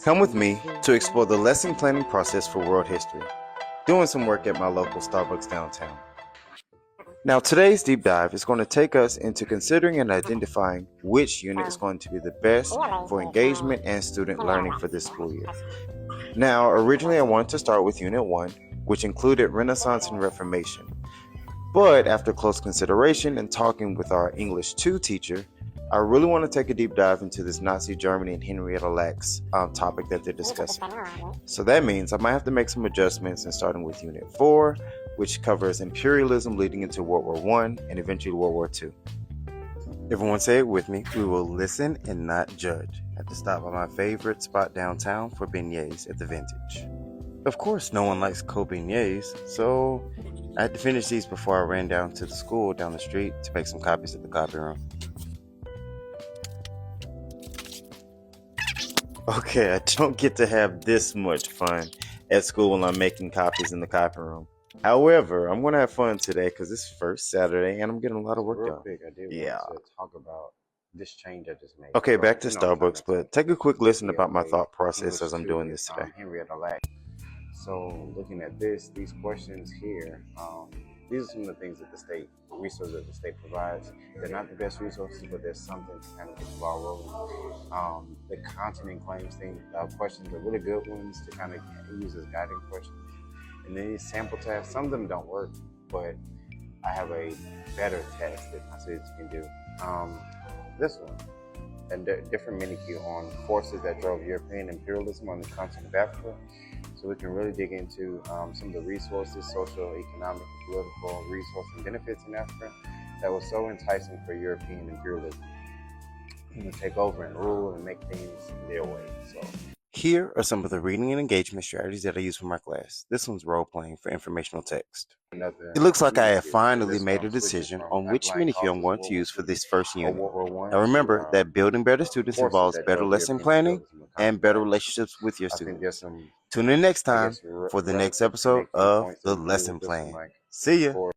Come with me to explore the lesson planning process for world history, doing some work at my local Starbucks downtown. Now, today's deep dive is going to take us into considering and identifying which unit is going to be the best for engagement and student learning for this school year. Now, originally I wanted to start with Unit 1, which included Renaissance and Reformation. But after close consideration and talking with our English 2 teacher, I really want to take a deep dive into this Nazi Germany and Henrietta Lacks topic that they're discussing. So that means I might have to make some adjustments, and starting with Unit 4, which covers imperialism leading into World War I and eventually World War II. Everyone say it with me. We will listen and not judge. I had to stop by my favorite spot downtown for beignets at the Vintage. Of course, no one likes cold beignets, so I had to finish these before I ran down to the school down the street to make some copies at the copy room. Okay, I don't get to have this much fun at school when I'm making copies in the copy room. However, I'm going to have fun today because it's first Saturday and I'm getting a lot of work done. I did want to talk about this change I just made. Okay, back to Starbucks, but take a quick listen about my thought process as I'm doing this today. Henrietta Lacks. So looking at these questions here, these are some of the things that the resources that the state provides. They're not the best resources, but there's something to kind of get the ball rolling. The continent claims questions are really good ones to kind of use as guiding questions. And then these sample tasks, some of them don't work, but I have a better test that my students can do. This one, a different mini-Q on forces that drove European imperialism on the continent of Africa. So we can really dig into some of the resources, social, economic, and political resources and benefits in Africa that was so enticing for European imperialism to take over and rule and make things their way. So here are some of the reading and engagement strategies that I use for my class. This one's role-playing for informational text. It looks like I have finally made a decision on which mini-Q I'm going to use for this first unit. Now remember that building better students involves better lesson planning and better relationships with your students. Tune in next time for the next episode of The Lesson Plan. See ya!